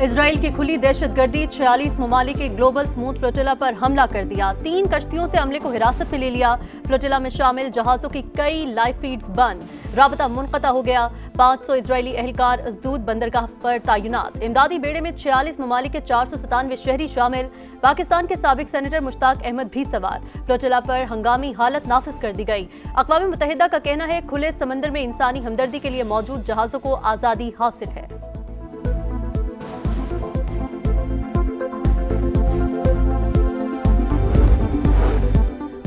Israel की खुली दहशतगर्दी, 46 ममालिक के ग्लोबल स्मूथ फ्लोटिला पर हमला कर दिया। 3 कश्तियों से हमले को हिरासत में ले लिया। फ्लोटिला में शामिल जहाजों की कई लाइफ फीड्स बंद, राबता मुनक़ता हो गया। 500 इजरायली एहलकार अजदूद बंदरगाह पर तैनात। इमदादी बेड़े में 46 ममालिक के 497 शहरी शामिल। पाकिस्तान के साबिक सेनेटर मुश्ताक अहमद भी सवार। फ्लोटिला पर हंगामी हालत नाफिज कर दी गई। अक़वाम मुत्तहिदा का कहना है खुले समंदर में इंसानी हमदर्दी के लिए मौजूद जहाजों को आज़ादी हासिल है।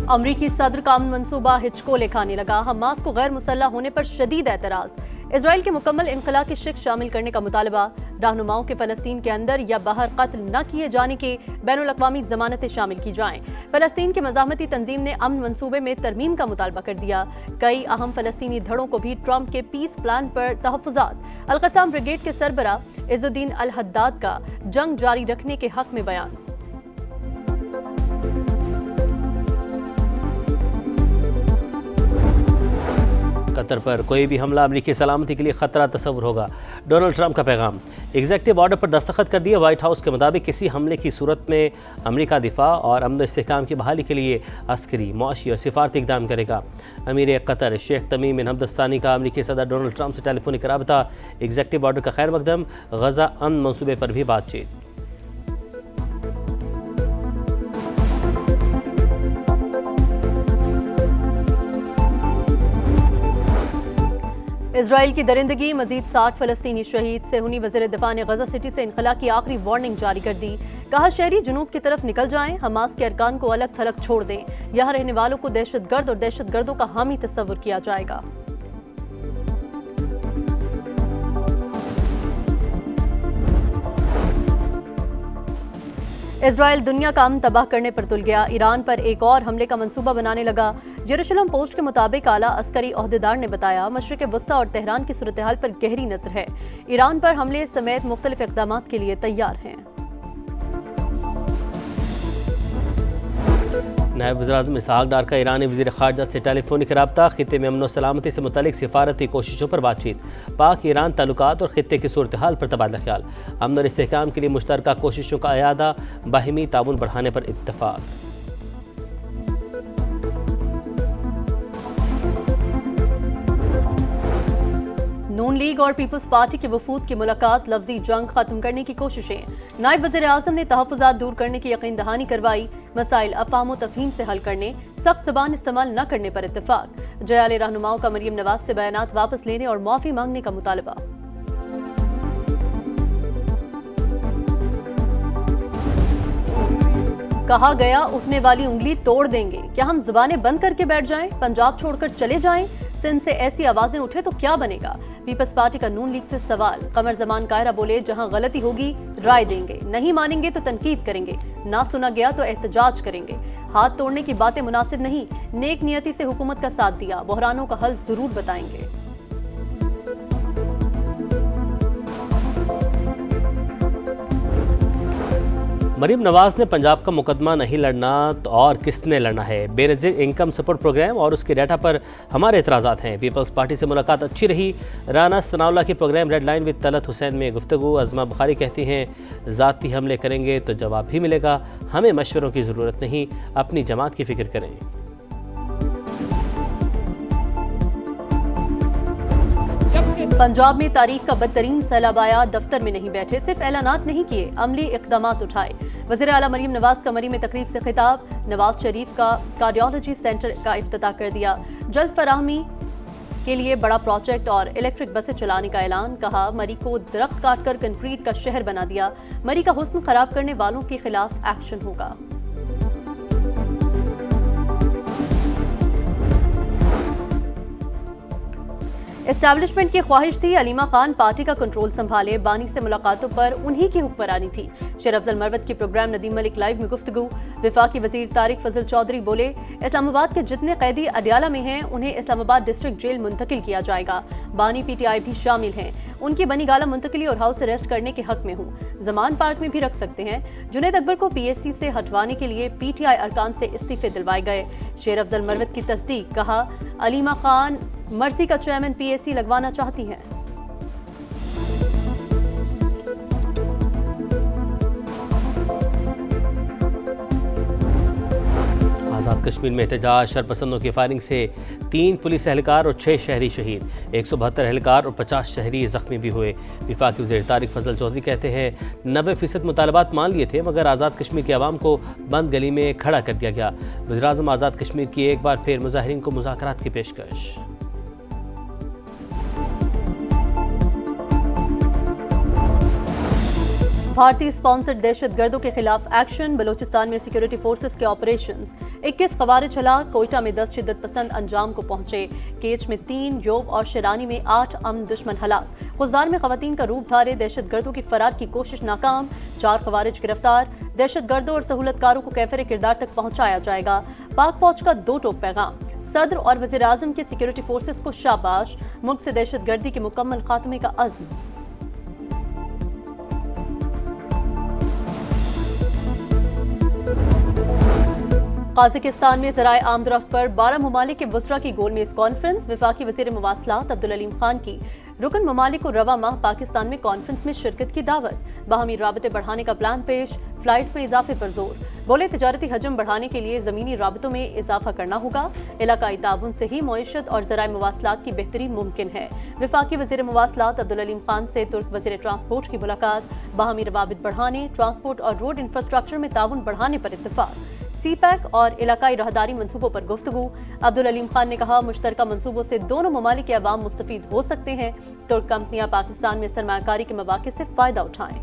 अमरीकी सदर का अमन मंसूबा हिचकोले खाने लगा। हमास को गैर मुसल्लह होने पर शदीद एतराज। इजराइल के मुकम्मल इनखला की शिक शामिल करने का मुतालबा। रहनुमाओं के फलस्तीन के अंदर या बाहर कत्ल न किए जाने के बैनुल-अक़वामी ज़मानतें शामिल की जाएं। फलस्तीन की मज़ाहमती तंजीम ने अमन मंसूबे में तरमीम का मुतालबा कर दिया। कई अहम फलस्तीनी धड़ों को भी ट्रंप के पीस प्लान पर तहफ़्फ़ुज़ात। अल-क़स्साम ब्रिगेड के सरबरा इज़्ज़ुद्दीन अल-हद्दाद का जंग जारी रखने के हक में बयान। कतर पर कोई भी हमला अमरीकी सलामती के लिए खतरा तस्वुर होगा, डोनाल्ड ट्रंप का पैगाम। एग्जेक्टिव ऑर्डर पर दस्तखत कर दिए। व्हाइट हाउस के मुताबिक किसी हमले की सूरत में अमरीका दिफा और अमन इस्तेहकाम की बहाली के लिए अस्करी, मुआशी और सिफारती इक़दाम करेगा। अमीर कतर शेख तमीम बिन हमद अल-थानी का अमरीकी सदर डोनाल्ड ट्रंप से टेलीफोनिक रबता। एग्जेक्टिव ऑर्डर का खैर मकदम, गजा अमन मंसूबे पर भी बातचीत। इजराइल की दरिंदगी, मजीद 60 फलस्तीनी शहीद। सेहूनी वज़ीर दिफा ने गजा सिटी से इनखला की आखिरी वार्निंग जारी कर दी। कहा शहरी जुनूब की तरफ निकल जाएं, हमास के अरकान को अलग थलग छोड़ दें। यहाँ रहने वालों को दहशतगर्द और दहशतगर्दों का हामी तस्वुर किया जाएगा। इजराइल दुनिया का अमन तबाह करने पर तुल गया। ईरान पर एक और हमले का मंसूबा बनाने लगा। जेरूसलम पोस्ट के मुताबिक आला अस्करी ओहदेदार ने बताया मशरिक़ वस्ता और तेहरान की सूरत हाल पर गहरी नजर है। ईरान पर हमले समेत मुख्तलिफ इक़दामात के लिए तैयार हैं। नायब वज़ीर-ए-आज़म इसहाक़ डार का ईरानी वज़ीर ख़ारजा से टेलीफोनिक रब्ता। ख़ित्ते में अमन व सलामती से मुतल्लिक़ सिफारती कोशिशों पर बातचीत। पाक ईरान ताल्लुकात और ख़ित्ते की सूरत हाल पर तबादला ख्याल। अमन और इस्तेहकाम के लिए मुश्तरका कोशिशों का अयादा, बाहिमी ताउन बढ़ाने पर इत्तफ़ाक़। नून लीग और पीपल्स पार्टी के वफूद की मुलाकात, लफ्जी जंग खत्म करने की कोशिशें। नायब वज़ीर आज़म ने तहफ़्फ़ुज़ात दूर करने की यकीन दहानी करवाई। मसाइल अफ़हाम व तफ़हीम से हल करने, सख्त ज़बान इस्तेमाल न करने पर इत्तफ़ाक़। जयाले रहनुमाओं का मरियम नवाज से बयानात वापस लेने और माफ़ी मांगने का मुतालबा। कहा गया उठने वाली उंगली तोड़ देंगे। क्या हम ज़बानें बंद करके बैठ जाएं? पंजाब छोड़कर चले जाएं? सिंध से ऐसी आवाजें उठे तो क्या बनेगा? पीपल्स पार्टी का नून लीग से सवाल। कमर जमान कायरा बोले जहां गलती होगी राय देंगे, नहीं मानेंगे तो तनकीद करेंगे, ना सुना गया तो एहतजाज करेंगे। हाथ तोड़ने की बातें मुनासिब नहीं, नेक नियति से हुकूमत का साथ दिया, बहरानों का हल जरूर बताएंगे। मरीम नवाज ने पंजाब का मुकदमा नहीं लड़ना तो और किसने लड़ना है। बेनज़ीर इनकम सपोर्ट प्रोग्राम और उसके डाटा पर हमारे एतराज़ात हैं। पीपल्स पार्टी से मुलाकात अच्छी रही। राना सनाउल्लाह की program red line with Talat Hussain में गुफ्तगू। अज़मा बुखारी कहती हैं ज़ाती हमले करेंगे तो जवाब भी मिलेगा, हमें मशवरों की ज़रूरत नहीं, अपनी जमात की फ़िक्र करें। पंजाब में तारीख का बदतरीन सैलाब आया, दफ्तर में नहीं बैठे, सिर्फ ऐलानात नहीं किए, अमली इक़दामात उठाए। वज़ीर आला मरीम नवाज का मरी में तकरीब से खिताब। नवाज शरीफ का कार्डियोलॉजी सेंटर का इफ्तिताह कर दिया। जल्द फराहमी के लिए बड़ा प्रोजेक्ट और इलेक्ट्रिक बसें चलाने का ऐलान। कहा मरी को दरख्त काटकर कंक्रीट का शहर बना दिया, मरी का हुस्न खराब करने वालों के खिलाफ एक्शन होगा। एस्टैब्लिशमेंट की ख्वाहिश थी अलीमा खान पार्टी का कंट्रोल संभाले। बानी से मुलाकातों पर उन्हीं की हुक्मरानी थी। शेर अफजल मरवत की प्रोग्राम नदीम मलिक लाइव में गुफ्तगू। विफाकी वजीर तारिक फजल चौधरी बोले इस्लामाबाद के जितने कैदी अडियाला में हैं उन्हें इस्लामाबाद डिस्ट्रिक्ट जेल मुंतकिल किया जाएगा। बानी PTI भी शामिल हैं, उनकी बनी गाला मुंतकिली और हाउस अरेस्ट करने के हक में हूँ। जमान पार्क में भी रख सकते हैं। जुनैद अकबर को PSC से हटवाने के लिए PTI अरकान से इस्तीफे दिलवाए गए। शेर अफजल मरवत की तस्दीक। कहा अलीमा खान मर्जी का चेयरमैन PSC लगवाना चाहती हैं। आज़ाद कश्मीर में एहतजाज, शरपसंदों की फायरिंग से 3 पुलिस एहलकार और 6 शहरी शहीद, 172 एहलकार और 50 शहरी जख्मी भी हुए। वफाकी वज़ीर तारिक फजल चौधरी कहते हैं 90% मुतालबात मान लिए थे मगर आज़ाद कश्मीर की आवाम को बंद गली में खड़ा कर दिया गया। वज़ीर-ए-आज़म आज़ाद कश्मीर की एक बार फिर मुजाहिरीन को मुज़ाकरात की पेशकश। भारतीय स्पॉन्सर्ड दहशतगर्दों के खिलाफ एक्शन, बलूचिस्तान में सिक्योरिटी फोर्सेस के ऑपरेशंस, 21 खवारिज हलाक, कोयटा में 10 शिद्दत पसंद अंजाम को पहुंचे, केच में 3, योब और शिरानी में 8 अमन दुश्मन हलाक, गुज़दार में खवातीन का रूप धारे दहशतगर्दों की फरार की कोशिश नाकाम, 4 खवारिज गिरफ्तार, दहशतगर्दों और सहूलतकारों को कैफर किरदार तक पहुंचाया जाएगा। पाक फौज का 2 टोक पैगाम, सदर और वज़ीर आज़म के सिक्योरिटी फोर्सेस को शाबाश, मुल्क से दहशतगर्दी के मुकम्मल खात्मे का अज़्म। काज़ाकिस्तान में ज़राए आमदरफ्त पर 12 ममालिक के वज़रा की गोल मेज़ कॉन्फ्रेंस, वफाकी वज़ीर मवासलात अब्दुल अलीम खान की रुकन ममालिक को रवा माह पाकिस्तान में कॉन्फ्रेंस में शिरकत की दावत, बाहमी राबते बढ़ाने का प्लान पेश, फ्लाइट्स में इजाफे पर जोर, बोले तिजारती हजम बढ़ाने के लिए ज़मीनी राबतों में इजाफा करना होगा, इलाकाई ताउन से ही मईशत और ज़राए मवासलात की बेहतरी मुमकिन है। वफाकी वज़ीर मवासलात अब्दुल अलीम खान से तुर्क वज़ीर ट्रांसपोर्ट की मुलाकात, बाहमी रवाबित बढ़ाने, ट्रांसपोर्ट और रोड इंफ्रास्ट्रक्चर में ताउन बढ़ाने पर इत्तेफाक, सीपैक और इलाकाई राहदारी मंसूबों पर गुफ्तगू। अब्दुल अलीम खान ने कहा मुश्तरका मंसूबों से दोनों ममालिक के अवाम मुस्तफीद हो सकते हैं, तुर्क कंपनियां पाकिस्तान में सरमायाकारी के मौके से फायदा उठाएं।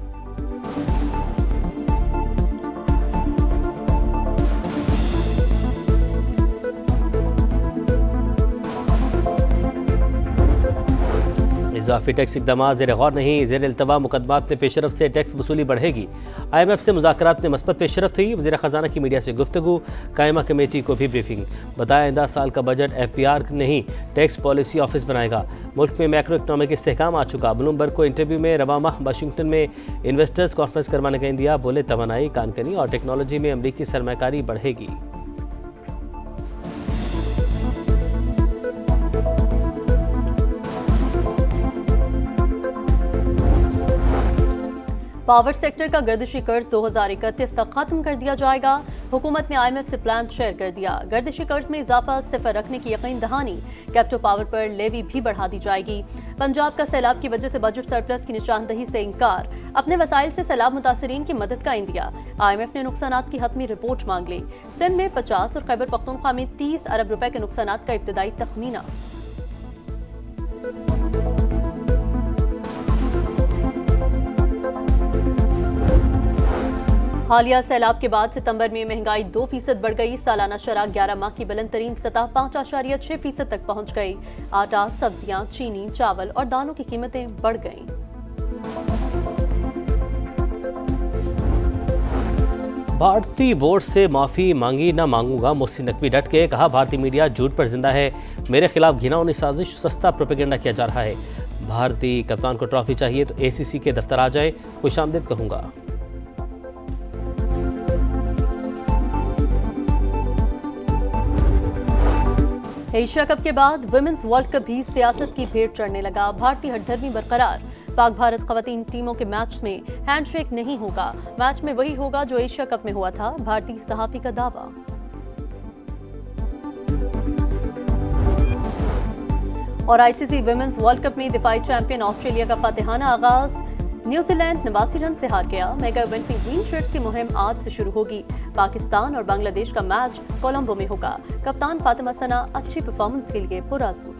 इजाफी टैक्स इकदाम ज़ेर गौर नहीं, ज़ेर इल्तवा मुकदमात में पेशरफ से टैक्स वसूली बढ़ेगी। IMF से मुज़ाकरात में मस्बत पेशरफ हुई, वज़ीर ख़जाना की मीडिया से गुफ्तगू, कायमा कमेटी को भी ब्रीफिंग, बताया आइंदा साल का बजट FPR नहीं टैक्स पॉलिसी ऑफिस बनाएगा। मुल्क में मैक्रो इकनॉमिक इस्तेहकाम आ चुका, ब्लूमबर्ग को इंटरव्यू में रवा माह वाशिंगटन में इन्वेस्टर्स कॉन्फ्रेंस करवाने का इंदिया, बोले तवानाई, कानकनी और टेक्नोलॉजी में अमरीकी सरमायाकारी बढ़ेगी। पावर सेक्टर का गर्दिशी कर्ज 2031 तक खत्म कर दिया जाएगा। हुकूमत ने IMF से प्लान शेयर कर दिया। गर्दिशी कर्ज में इजाफा सिफर रखने की यकीन दहानी, कैप्टो पावर पर लेवी भी बढ़ा दी जाएगी। पंजाब का सैलाब की वजह से बजट सरप्लस की निशानदही से इंकार, अपने वसाइल से सैलाब मुतासरीन की मदद का इंदिया। IMF ने नुकसानात की हतमी रिपोर्ट मांग ली। सिंध में 50 और खैबर पख्तूनख्वा में 30 अरब रुपए के नुकसानात का इब्तदाई तखमीना। हालिया सैलाब के बाद सितंबर में महंगाई 2% बढ़ गई। सालाना शरह 11 माह की बुलंद तरीन सतह 5.6% तक पहुंच गई। आटा, सब्जियां, चीनी, चावल और दालों की कीमतें बढ़ गईं। भारतीय बोर्ड से माफ़ी मांगी ना मांगूंगा, मोहसिन नकवी डट के कहा भारतीय मीडिया झूठ पर जिंदा है, मेरे खिलाफ घिनौनी साजिश, सस्ता प्रोपेगेंडा किया जा रहा है। भारतीय कप्तान को ट्रॉफी चाहिए तो ACC के दफ्तर आ जाए, खुशामदीद कहूंगा। एशिया कप के बाद वुमेन्स वर्ल्ड कप भी सियासत की भेंट चढ़ने लगा। भारतीय हठधर्मी बरकरार, पाक भारत खवातीन टीमों के मैच में हैंडशेक नहीं होगा, मैच में वही होगा जो एशिया कप में हुआ था, भारतीय सहाफी का दावा। और ICC वुमेन्स वर्ल्ड कप में दिफाई चैंपियन ऑस्ट्रेलिया का फातिहाना आगाज, न्यूजीलैंड 89 रन से हार गया। मेगा इवेंट में ग्रीन शर्ट्स की मुहिम आज से शुरू होगी। पाकिस्तान और बांग्लादेश का मैच कोलंबो में होगा। कप्तान फातिमा सना अच्छी परफॉर्मेंस के लिए पुरआज़ू।